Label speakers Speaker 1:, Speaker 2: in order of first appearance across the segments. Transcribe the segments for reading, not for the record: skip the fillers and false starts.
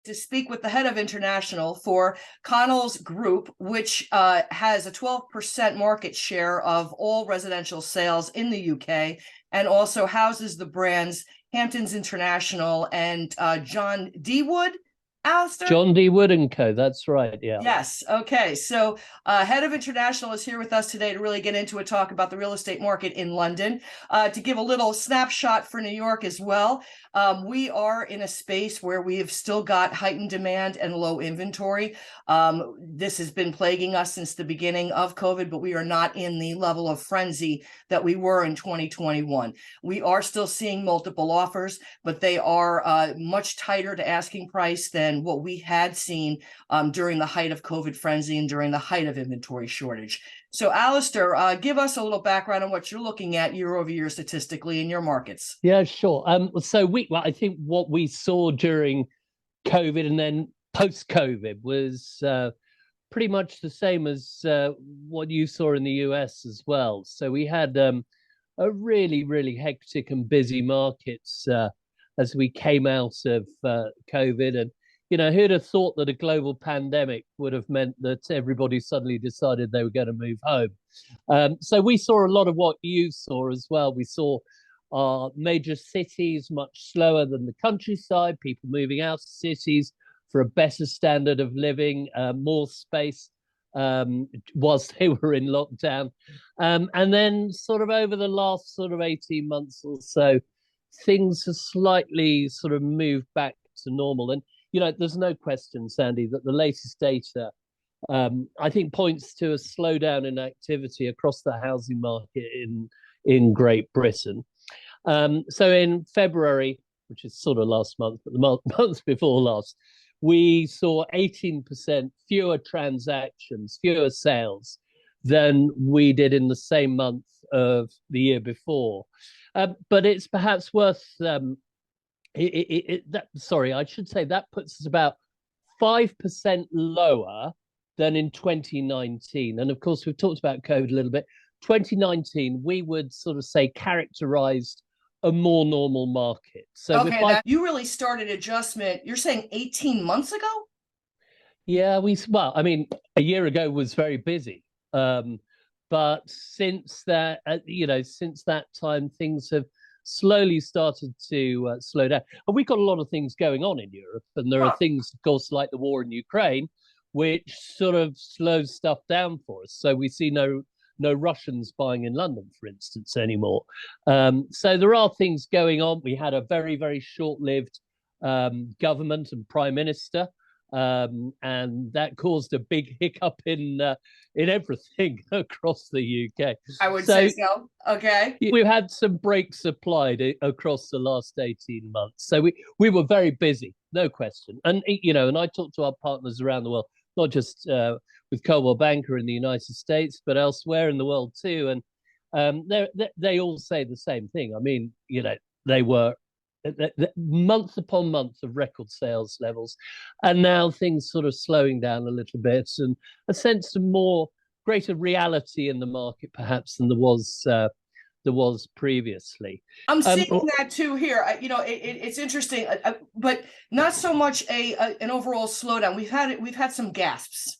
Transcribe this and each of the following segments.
Speaker 1: to speak with the head of international for Connells Group, which has a 12% market share of all residential sales in the UK and also houses the brands Hamptons International and John D. Wood. Alesdair?
Speaker 2: John D. Wood and Co. That's right. Yeah.
Speaker 1: Yes. Okay. So, head of international is here with us today to really get into a talk about the real estate market in London. To give a little snapshot for New York as well, we are in a space where we have still got heightened demand and low inventory. This has been plaguing us since the beginning of COVID, but we are not in the level of frenzy that we were in 2021. We are still seeing multiple offers, but they are much tighter to asking price than what we had seen during the height of COVID frenzy and during the height of inventory shortage. So, Alesdair, give us a little background on what you're looking at year over year statistically in your markets.
Speaker 2: Yeah, sure. I think what we saw during COVID and then post-COVID was pretty much the same as what you saw in the US as well. So we had a really, really hectic and busy markets as we came out of COVID. And who'd have thought that a global pandemic would have meant that everybody suddenly decided they were going to move home? So we saw a lot of what you saw as well. We saw major cities much slower than the countryside, people moving out of cities for a better standard of living, more space whilst they were in lockdown. And then sort of over the last sort of 18 months or so, things have slightly sort of moved back to normal. And there's no question, Sandy, that the latest data, I think, points to a slowdown in activity across the housing market in Great Britain. So in February, which is sort of last month, but the month before last, we saw 18% fewer transactions, fewer sales than we did in the same month of the year before. But it's perhaps worth I should say that puts us about 5% lower than in 2019. And of course, we've talked about COVID a little bit. 2019, we would sort of say characterized a more normal market. So
Speaker 1: okay, you really started adjustment. You're saying 18 months ago?
Speaker 2: Yeah, I mean, a year ago was very busy. But since that, since that time, things have slowly started to slow down. And we've got a lot of things going on in Europe. And there are things, of course, like the war in Ukraine, which sort of slows stuff down for us. So we see no Russians buying in London, for instance, anymore. So there are things going on. We had a very, very short-lived government and prime minister, and that caused a big hiccup in everything across the UK.
Speaker 1: I would say so. Okay.
Speaker 2: We've had some brakes applied across the last 18 months. So we were very busy, no question. And, and I talked to our partners around the world, not just with Coldwell Banker in the United States, but elsewhere in the world too. And they all say the same thing. I mean, they were month upon month of record sales levels, and now things sort of slowing down a little bit, and a sense of greater reality in the market perhaps than there was previously.
Speaker 1: I'm seeing that too here. It's interesting, but not so much an overall slowdown. We've had some gasps.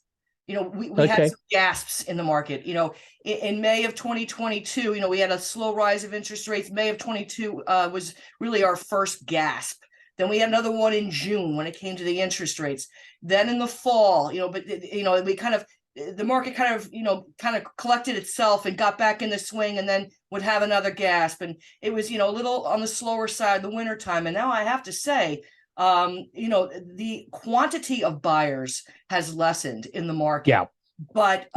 Speaker 1: We had some gasps in the market. In May of 2022, we had a slow rise of interest rates. May of 22 was really our first gasp. Then we had another one in June when it came to the interest rates. Then in the fall, we kind of, the market kind of collected itself and got back in the swing, and then would have another gasp. And it was, a little on the slower side the winter time. And now I have to say, the quantity of buyers has lessened in the market.
Speaker 2: Yeah.
Speaker 1: But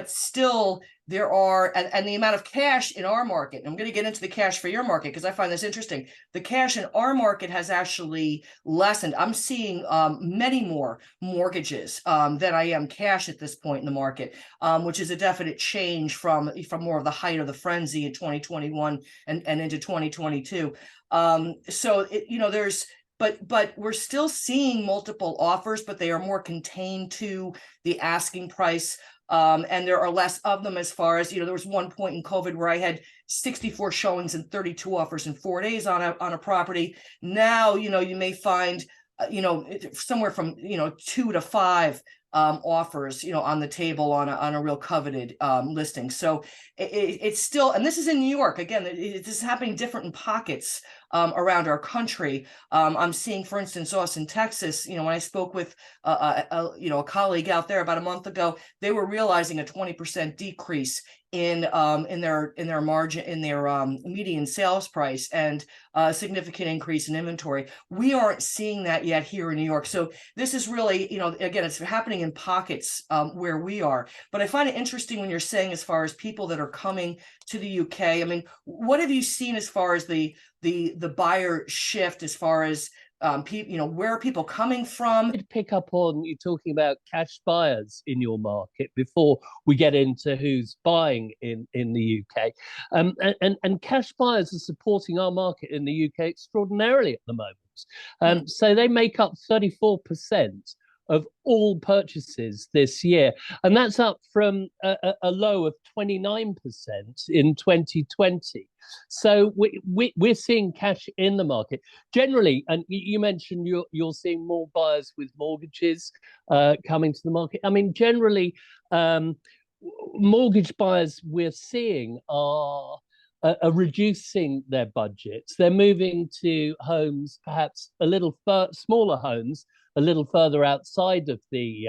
Speaker 1: still there are, and the amount of cash in our market, and I'm going to get into the cash for your market because I find this interesting. The cash in our market has actually lessened. I'm seeing many more mortgages than I am cash at this point in the market, which is a definite change from more of the height of the frenzy in 2021 and into 2022. So there's, but we're still seeing multiple offers, but they are more contained to the asking price. And there are less of them as far as, there was one point in COVID where I had 64 showings and 32 offers in 4 days on a property. Now, you may find somewhere from 2 to 5 offers on the table on a real coveted listing. So it's still, and this is in New York again. This is happening different in pockets around our country. I'm seeing, for instance, Austin, Texas. When I spoke with a colleague out there about a month ago, they were realizing a 20% decrease in their margin, in their median sales price, and a significant increase in inventory. We aren't seeing that yet here in New York. So this is really, again, it's happening in pockets where we are. But I find it interesting when you're saying, as far as people that are coming to the UK, I mean, what have you seen as far as the buyer shift, as far as where are people coming from?
Speaker 2: To pick up on you talking about cash buyers in your market before we get into who's buying in the UK, and cash buyers are supporting our market in the UK extraordinarily at the moment. So they make up 34% of all purchases this year, and that's up from a low of 29% in 2020. So we're seeing cash in the market generally, and you mentioned you're seeing more buyers with mortgages coming to the market. I mean, generally, mortgage buyers we're seeing are reducing their budgets. They're moving to homes, perhaps a little smaller homes, a little further outside of the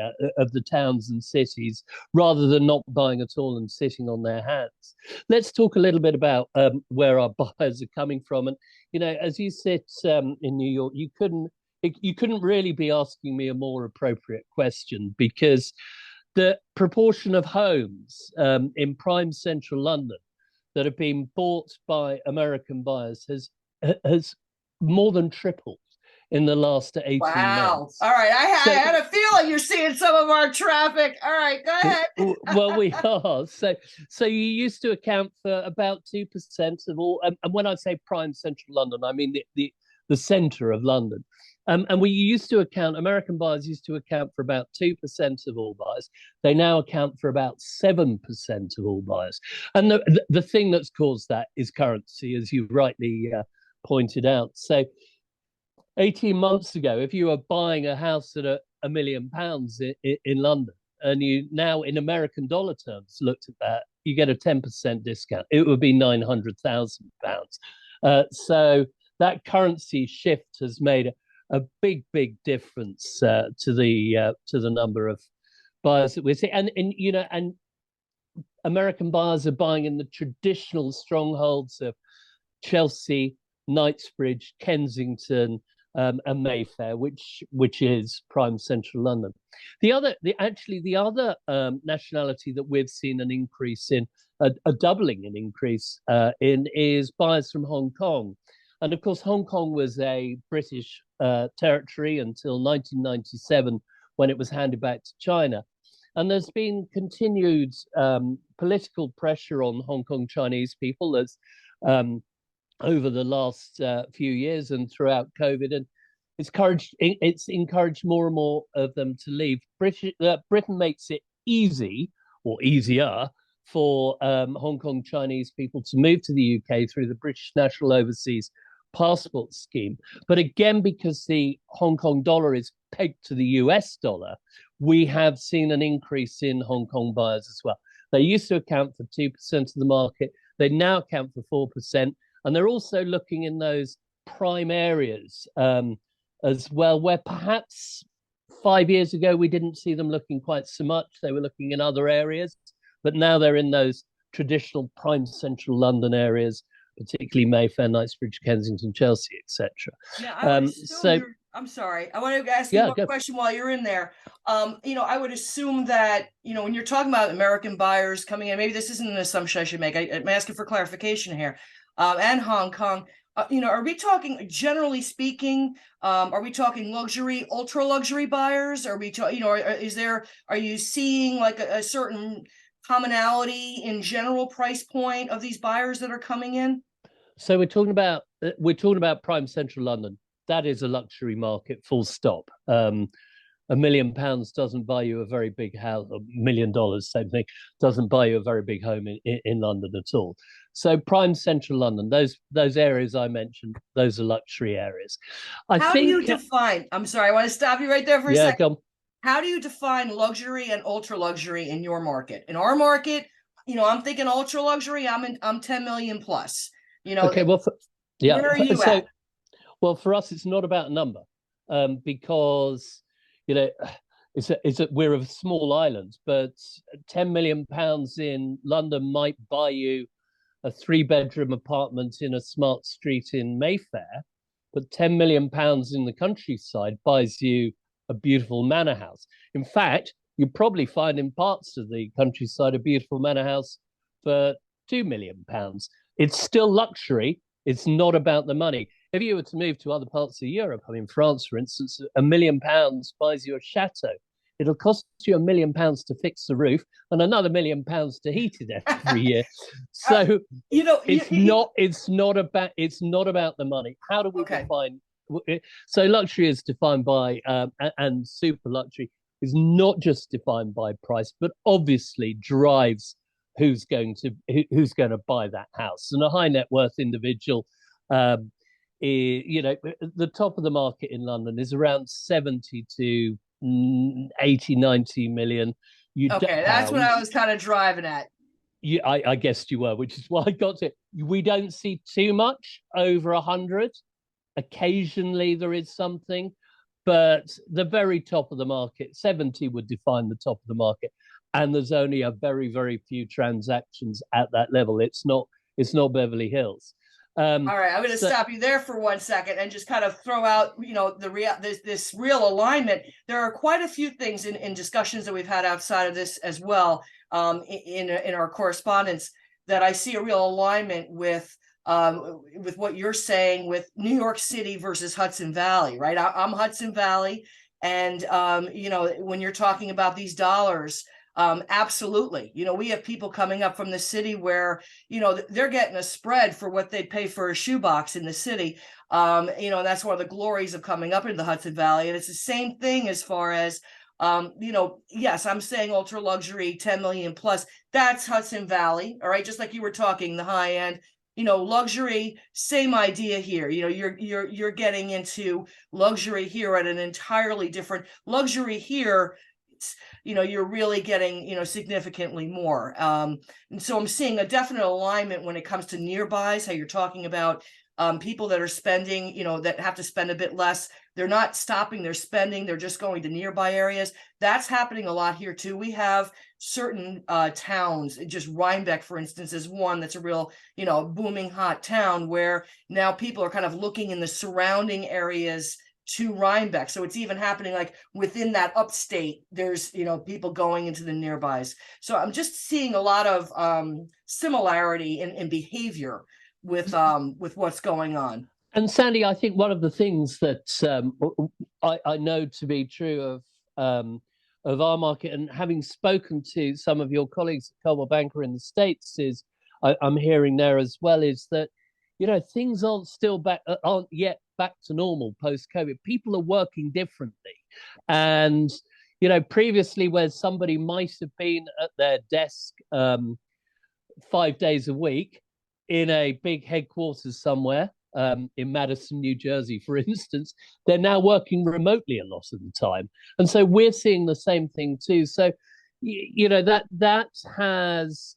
Speaker 2: towns and cities, rather than not buying at all and sitting on their hands. Let's talk a little bit about where our buyers are coming from. And as you sit in New York, you couldn't really be asking me a more appropriate question, because the proportion of homes in prime central London that have been bought by American buyers has more than tripled in the last 18 months.
Speaker 1: All right. I had a feeling you're seeing some of our traffic. All right, go ahead.
Speaker 2: Well, we are. So you used to account for about 2% of all, and when I say prime central London, I mean the centre of London. And American buyers used to account for about 2% of all buyers. They now account for about 7% of all buyers. And the thing that's caused that is currency, as you rightly pointed out. So 18 months ago, if you were buying a house at £1 million in London, and you now in American dollar terms looked at that, you get a 10% discount. It would be £900,000. So that currency shift has made a big difference to the number of buyers that we're seeing. And American buyers are buying in the traditional strongholds of Chelsea, Knightsbridge, Kensington, and Mayfair, which is prime central London. The other nationality that we've seen an increase in, a doubling in increase in, is buyers from Hong Kong. And of course, Hong Kong was a British territory until 1997, when it was handed back to China. And there's been continued political pressure on Hong Kong Chinese people as over the last few years and throughout COVID, and it's encouraged more and more of them to leave. Britain makes it easy, or easier, for Hong Kong Chinese people to move to the UK through the British National Overseas Passport Scheme. But again, because the Hong Kong dollar is pegged to the US dollar, we have seen an increase in Hong Kong buyers as well. They used to account for 2% of the market. They now account for 4%. And they're also looking in those prime areas as well, where perhaps 5 years ago we didn't see them looking quite so much. They were looking in other areas, but now they're in those traditional prime central London areas, particularly Mayfair, Knightsbridge, Kensington, Chelsea, etc.
Speaker 1: Yeah, I'm sorry. I want to ask you one question while you're in there. I would assume that, when you're talking about American buyers coming in, maybe this isn't an assumption I should make. I'm asking for clarification here. And Hong Kong, are we talking, generally speaking, are we talking luxury, ultra luxury buyers? Are we, are you seeing like a certain commonality in general price point of these buyers that are coming in?
Speaker 2: So we're talking about prime central London. That is a luxury market, full stop. £1 million doesn't buy you a very big house. $1 million, same thing, doesn't buy you a very big home in London at all. So prime central London, those areas I mentioned, those are luxury areas.
Speaker 1: How do you define? I'm sorry, I want to stop you right there for a second.
Speaker 2: Go.
Speaker 1: How do you define luxury and ultra luxury in your market? In our market, I'm thinking ultra luxury. I'm 10 million plus.
Speaker 2: Okay, well,
Speaker 1: where are you at?
Speaker 2: Well, for us, it's not about a number, because we're a small island, but £10 million in London might buy you a 3-bedroom apartment in a smart street in Mayfair, but £10 million in the countryside buys you a beautiful manor house. In fact, you probably find in parts of the countryside a beautiful manor house for £2 million. It's still luxury. It's not about the money. If you were to move to other parts of Europe, I mean, France, for instance, £1 million buys you a chateau. It'll cost you £1 million to fix the roof and another £1 million to heat it every year. So it's not about the money. How do we define? So luxury is defined by and super luxury is not just defined by price, but obviously drives who's going to buy that house. And a high net worth individual, the top of the market in London is around 70 to 80, 90 million.
Speaker 1: That's what I was kind of driving at.
Speaker 2: I guessed you were, which is why I got it. We don't see too much over 100. Occasionally there is something, but the very top of the market, 70 would define the top of the market. And there's only a very, very few transactions at that level. It's not Beverly Hills.
Speaker 1: All right, I'm going to stop you there for 1 second and just kind of throw out, this real alignment. There are quite a few things in discussions that we've had outside of this as well, in our correspondence, that I see a real alignment with what you're saying with New York City versus Hudson Valley, right? I'm Hudson Valley, and when you're talking about these dollars. Absolutely. We have people coming up from the city where, they're getting a spread for what they pay for a shoebox in the city. That's one of the glories of coming up into the Hudson Valley. And it's the same thing as far as, yes, I'm saying ultra luxury, 10 million plus. That's Hudson Valley. All right. Just like you were talking, the high end, luxury, same idea here. You're getting into luxury here at an entirely different luxury here. You're really getting, significantly more. And so I'm seeing a definite alignment when it comes to nearbys, how you're talking about people that are spending, that have to spend a bit less. They're not stopping their spending. They're just going to nearby areas. That's happening a lot here too. We have certain towns, just Rhinebeck, for instance, is one that's a real, booming hot town where now people are kind of looking in the surrounding areas to Rhinebeck. So it's even happening like within that upstate, there's, people going into the nearbys. So I'm just seeing a lot of similarity in behavior with what's going on.
Speaker 2: And Sandy, I think one of the things that I know to be true of our market, and having spoken to some of your colleagues at Coldwell Banker in the States, is I'm hearing there as well, is that things aren't yet back to normal post-COVID. People are working differently. And, previously where somebody might have been at their desk 5 days a week in a big headquarters somewhere, in Madison, New Jersey, for instance, they're now working remotely a lot of the time. And so we're seeing the same thing too. So, that has...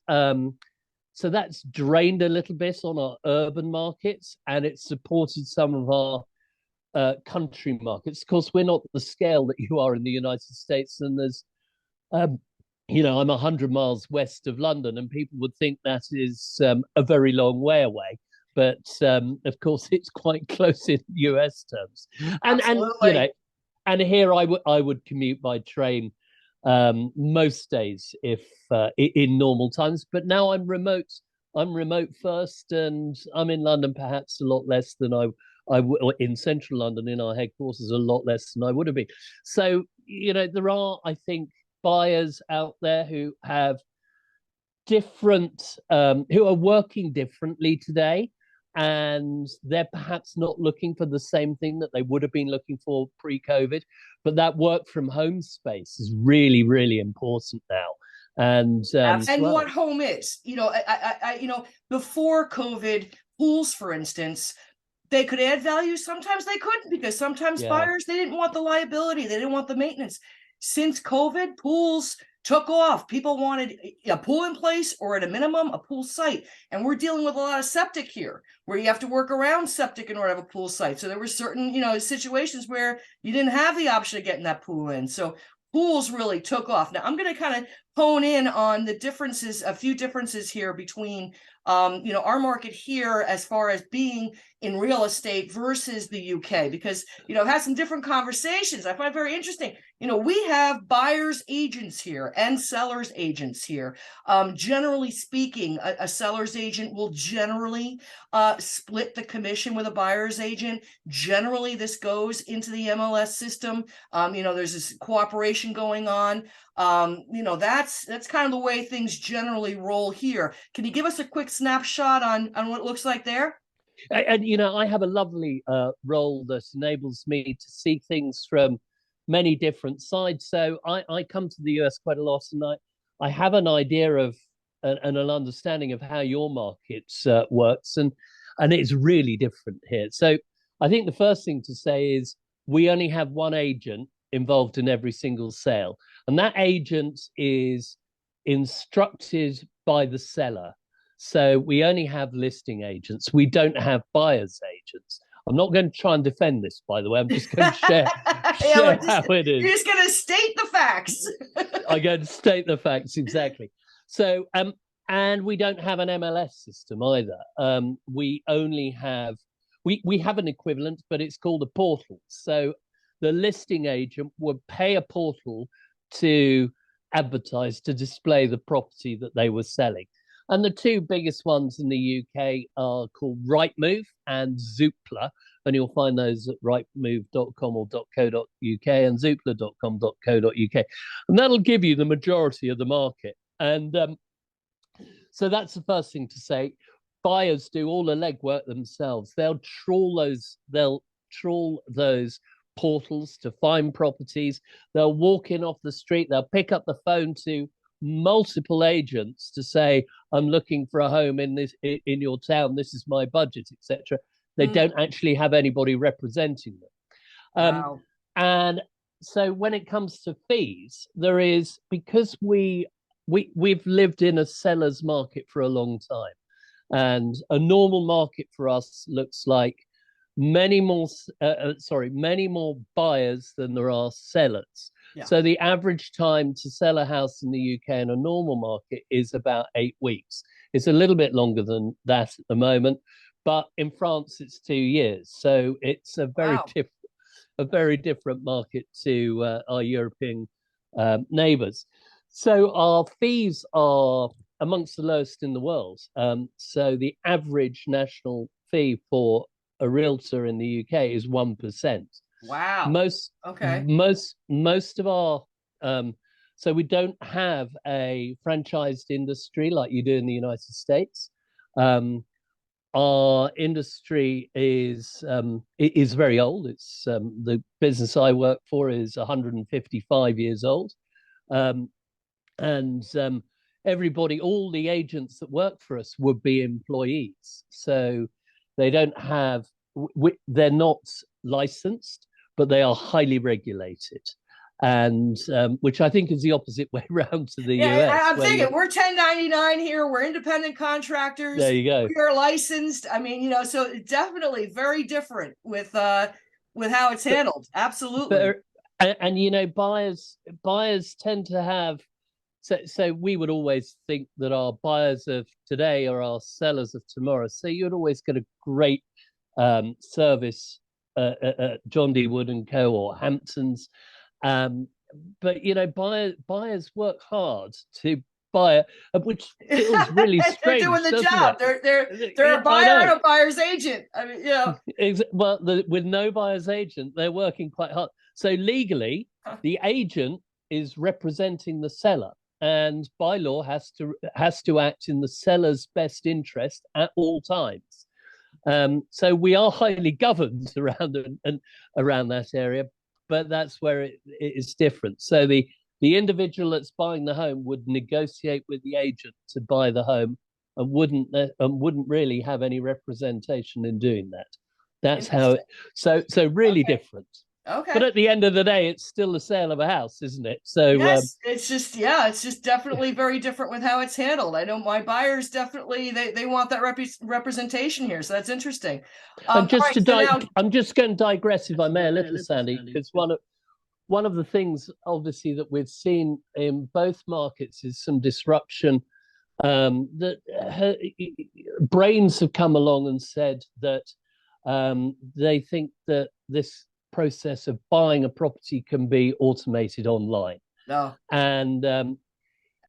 Speaker 2: So that's drained a little bit on our urban markets, and it's supported some of our country markets. Of course, we're not the scale that you are in the United States, and there's, I'm 100 miles west of London, and people would think that is a very long way away. But of course, it's quite close in US terms. And here I would commute by train most days if in normal times, but now I'm remote first, and I'm in London perhaps a lot less than I would in central London in our headquarters, a lot less than I would have been. So there are, I think, buyers out there who have who are working differently today, and they're perhaps not looking for the same thing that they would have been looking for pre-COVID. But that work from home space is really, really important now. And
Speaker 1: what home is, before COVID, pools, for instance, they could add value. Sometimes they couldn't, because sometimes buyers, they didn't want the liability. They didn't want the maintenance. Since COVID, pools took off. People wanted a pool in place, or at a minimum, a pool site. And we're dealing with a lot of septic here, where you have to work around septic in order to have a pool site. So there were certain, situations where you didn't have the option of getting that pool in. So pools really took off. Now I'm going to kind of hone in on the differences, a few differences here between our market here as far as being in real estate versus the UK, because I've had some different conversations. I find it very interesting. We have buyers agents here and sellers agents here. Generally speaking, a seller's agent will generally split the commission with a buyer's agent. Generally, this goes into the MLS system. There's this cooperation going on. That's kind of the way things generally roll here. Can you give us a quick snapshot on what it looks like there?
Speaker 2: And I have a lovely role that enables me to see things from many different sides. So I come to the US quite a lot, and I have an idea of and an understanding of how your market works, and it's really different here. So I think the first thing to say is we only have one agent involved in every single sale, and that agent is instructed by the seller. So we only have listing agents. We don't have buyers agents. I'm not going to try and defend this, by the way. I'm just going to share how it is.
Speaker 1: You're just going to state the facts.
Speaker 2: I'm going to state the facts, exactly. So, and we don't have an MLS system either. We only have, we have an equivalent, but it's called a portal. So the listing agent would pay a portal to advertise, to display the property that they were selling. And the two biggest ones in the UK are called Rightmove and Zoopla. And you'll find those at rightmove.com or .co.uk and zoopla.com.co.uk. And that'll give you the majority of the market. And so that's the first thing to say. Buyers do all the legwork themselves. They'll trawl those portals to find properties. They'll walk in off the street. They'll pick up the phone to multiple agents to say, I'm looking for a home in your town, this is my budget, etc. They don't actually have anybody representing them.
Speaker 1: Wow.
Speaker 2: And so when it comes to fees, there is, because we've lived in a seller's market for a long time, and a normal market for us looks like many more buyers than there are sellers. Yeah. So the average time to sell a house in the UK in a normal market is about 8 weeks. It's a little bit longer than that at the moment, but in France it's 2 years. So it's a very different market to our European neighbours. So our fees are amongst the lowest in the world. So the average national fee for a realtor in the UK is 1%.
Speaker 1: Wow.
Speaker 2: Most of our so we don't have a franchised industry like you do in the United States. Our industry is very old. It's the business I work for is 155 years old, and everybody, all the agents that work for us would be employees. So they don't have, they're not licensed, but they are highly regulated, and which I think is the opposite way around to the US.
Speaker 1: I'm thinking we're 1099 here. We're independent contractors.
Speaker 2: There you go.
Speaker 1: We are licensed. I mean, so definitely very different with how it's handled. Absolutely.
Speaker 2: And buyers tend to have. So we would always think that our buyers of today are our sellers of tomorrow. So you'd always get a great service at John D Wood and Co. or Hamptons, but buyers work hard to buy it, which feels really strange.
Speaker 1: They're doing the job. They're a buyer and a buyer's agent. I mean,
Speaker 2: Well, with no buyer's agent, they're working quite hard. So legally, the agent is representing the seller, and by law has to act in the seller's best interest at all times. So we are highly governed around that area, but that's where it is different. So the individual that's buying the home would negotiate with the agent to buy the home, and wouldn't really have any representation in doing that. That's how it. So really different.
Speaker 1: Okay.
Speaker 2: But at the end of the day, it's still the sale of a house, isn't it? So
Speaker 1: yes, it's just definitely very different with how it's handled. I know my buyers definitely they want that representation here, so that's interesting.
Speaker 2: And just I'm just going to digress, if I may, a little, Sandy, because one of the things, obviously, that we've seen in both markets is some disruption. That brains have come along and said that they think that this process of buying a property can be automated online.
Speaker 1: No.
Speaker 2: And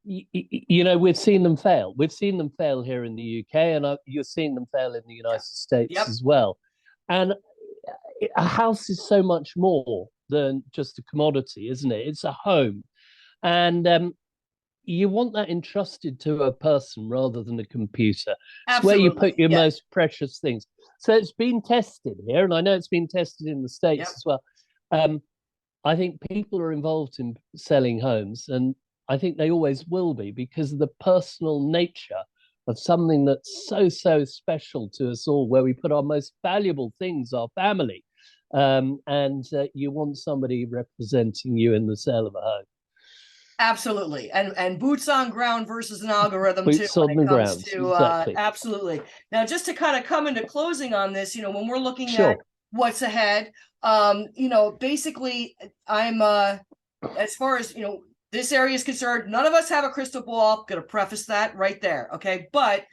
Speaker 2: we've seen them fail. We've seen them fail here in the UK, and you're seeing them fail in the United States as well. And a house is so much more than just a commodity, isn't it? It's a home. And you want that entrusted to a person rather than a computer. It's where you put your most precious things. So it's been tested here, and I know it's been tested in the States as well. I think people are involved in selling homes, and I think they always will be, because of the personal nature of something that's so special to us all, where we put our most valuable things, our family, and you want somebody representing you in the sale of a home.
Speaker 1: Absolutely, and boots on ground versus an algorithm
Speaker 2: boots
Speaker 1: too.
Speaker 2: On the ground, exactly.
Speaker 1: Absolutely. Now, just to kind of come into closing on this, when we're looking at what's ahead, basically, I'm as far as this area is concerned, none of us have a crystal ball. I'm going to preface that right there, okay? But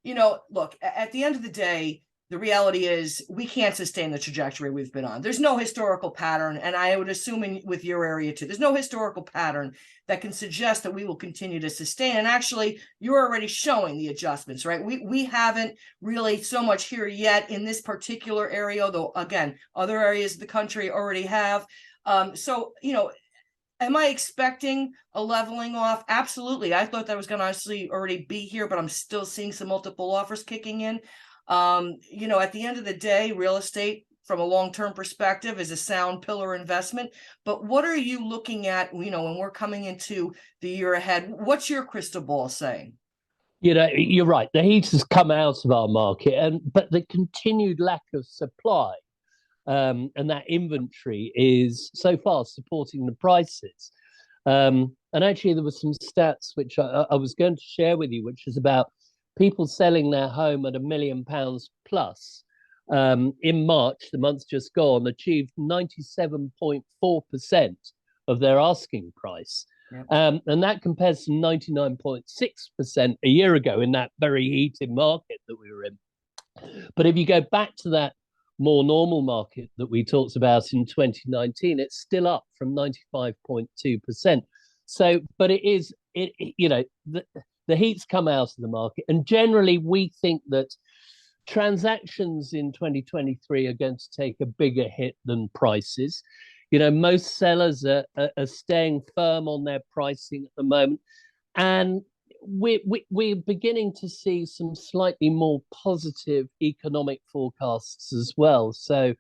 Speaker 1: look, at the end of the day, the reality is we can't sustain the trajectory we've been on. There's no historical pattern, and I would assume with your area too, there's no historical pattern that can suggest that we will continue to sustain. And actually, you're already showing the adjustments, right? We haven't really so much here yet in this particular area, though, again, other areas of the country already have. So, am I expecting a leveling off? Absolutely. I thought that was going to actually already be here, but I'm still seeing some multiple offers kicking in. At the end of the day, real estate from a long-term perspective is a sound pillar investment. But what are you looking at, when we're coming into the year ahead? What's your crystal ball saying?
Speaker 2: You're right. The heat has come out of our market, but the continued lack of supply and that inventory is so far supporting the prices. And actually, there were some stats which I was going to share with you, which is about people selling their home at £1 million plus. In March, the month just gone, achieved 97.4% of their asking price. Yep. And that compares to 99.6% a year ago in that very heated market that we were in. But if you go back to that more normal market that we talked about in 2019, it's still up from 95.2%. So, but the heat's come out of the market, and generally we think that transactions in 2023 are going to take a bigger hit than prices. Most sellers are staying firm on their pricing at the moment, and we're beginning to see some slightly more positive economic forecasts as well. So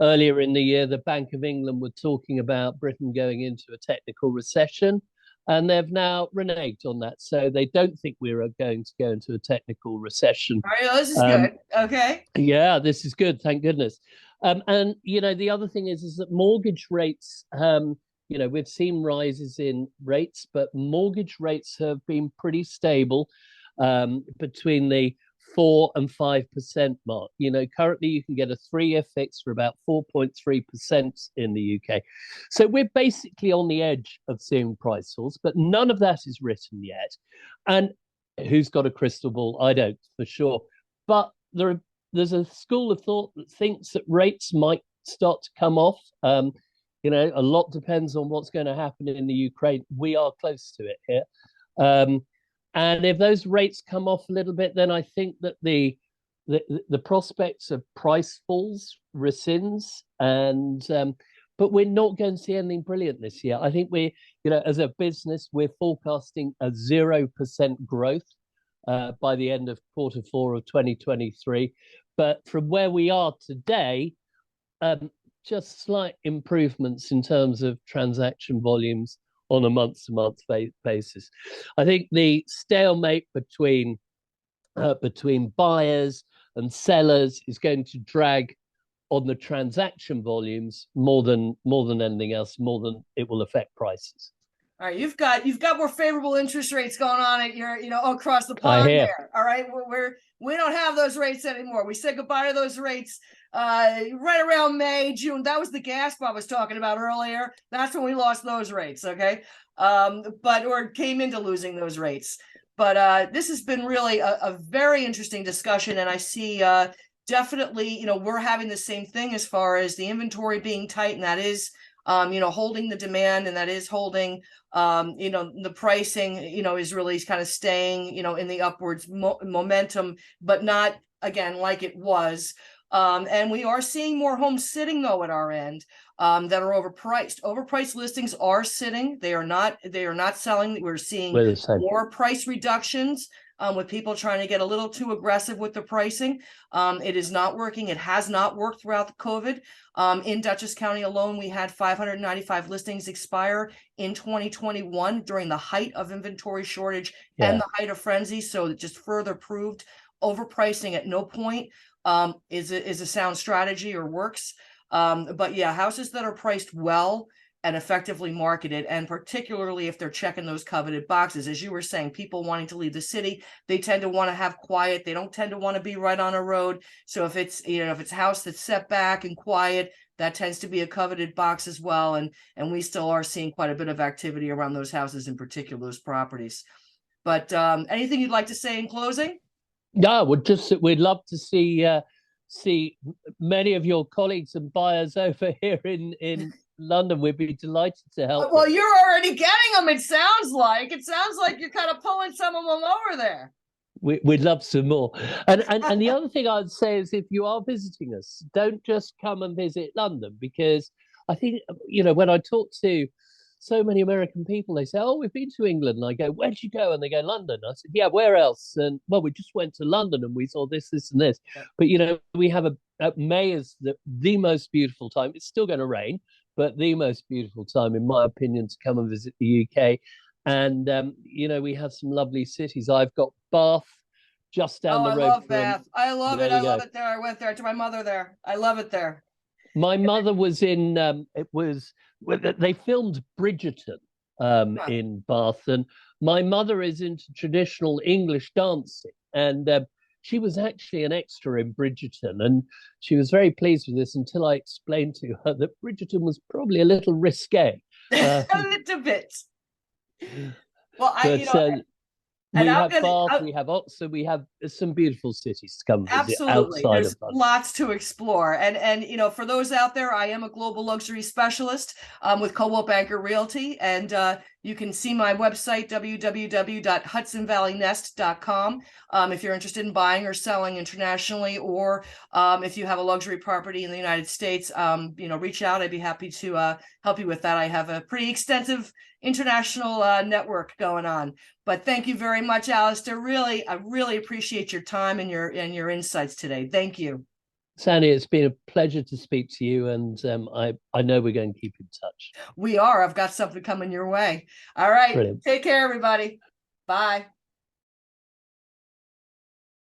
Speaker 2: earlier in the year, the Bank of England were talking about Britain going into a technical recession, and they've now reneged on that. So they don't think we're going to go into a technical recession.
Speaker 1: All right, this is good. Okay.
Speaker 2: Yeah, this is good. Thank goodness. And the other thing is that mortgage rates, we've seen rises in rates, but mortgage rates have been pretty stable between the 4 and 5% mark. Currently you can get a 3-year fix for about 4.3% in the UK. So we're basically on the edge of seeing price falls, but none of that is written yet. And who's got a crystal ball? I don't, for sure. But there's a school of thought that thinks that rates might start to come off. A lot depends on what's going to happen in the Ukraine. We are close to it here. And if those rates come off a little bit, then I think that the prospects of price falls rescinds. But we're not going to see anything brilliant this year. I think as a business, we're forecasting a 0% growth by the end of Q4 of 2023. But from where we are today, just slight improvements in terms of transaction volumes on a month-to-month basis. I think the stalemate between buyers and sellers is going to drag on the transaction volumes more than anything else, more than it will affect prices.
Speaker 1: All right, you've got more favorable interest rates going on at your, across the
Speaker 2: I
Speaker 1: pond
Speaker 2: hear.
Speaker 1: there. All right, we don't have those rates anymore. We said goodbye to those rates right around May, June. That was the gasp I was talking about earlier. That's when we lost those rates. Okay, or came into losing those rates. But this has been really a very interesting discussion, and I see definitely, we're having the same thing as far as the inventory being tight, and that is holding the demand, and that is holding the pricing, is really kind of staying, in the upwards momentum, but not again like it was. And we are seeing more homes sitting though at our end that are overpriced. Overpriced listings are sitting. They are not selling. We're seeing more price reductions. With people trying to get a little too aggressive with the pricing. It is not working. It has not worked throughout the COVID. In Dutchess County alone, we had 595 listings expire in 2021 during the height of inventory shortage and the height of frenzy. So it just further proved overpricing at no point is a sound strategy or works. But yeah, houses that are priced well and effectively marketed, and particularly if they're checking those coveted boxes, as you were saying, people wanting to leave the city, they tend to want to have quiet. They don't tend to want to be right on a road. So if it's a house that's set back and quiet, that tends to be a coveted box as well. And we still are seeing quite a bit of activity around those houses, in particular those properties. But anything you'd like to say in closing?
Speaker 2: No, we'd love to see many of your colleagues and buyers over here in London. We'd be delighted to help.
Speaker 1: Well, you're already getting them. It sounds like you're kind of pulling some of them over there.
Speaker 2: We'd love some more. And the other thing I'd say is, if you are visiting us, don't just come and visit London, because I think, when I talk to so many American people, they say, "Oh, we've been to England." And I go, "Where'd you go?" And they go, "London." I said, "Yeah, where else?" And well, we just went to London and we saw this, and this. Yeah. But we have May is the most beautiful time. It's still going to rain, but the most beautiful time, in my opinion, to come and visit the UK. And we have some lovely cities. I've got Bath just down the road.
Speaker 1: I love Bath. I love it. I love it there. I went there to my mother there. I love it there.
Speaker 2: My mother was in. They filmed Bridgerton in Bath, and my mother is into traditional English dancing, and she was actually an extra in Bridgerton, and she was very pleased with this until I explained to her that Bridgerton was probably a little risque.
Speaker 1: A little bit. Well,
Speaker 2: we have Bath, we have Oxford, we have some beautiful cities to come visit.
Speaker 1: Absolutely, there's lots to explore, and for those out there, I am a global luxury specialist with Coldwell Banker Realty, and you can see my website www.hudsonvalleynest.com if you're interested in buying or selling internationally, or if you have a luxury property in the United States, reach out. I'd be happy to help you with that. I have a pretty extensive international network going on. But thank you very much, Alesdair. I really appreciate your time and your insights today. Thank you.
Speaker 2: Sandy, it's been a pleasure to speak to you, and I know we're going to keep in touch.
Speaker 1: We are. I've got something coming your way. All right. Brilliant. Take care, everybody. Bye.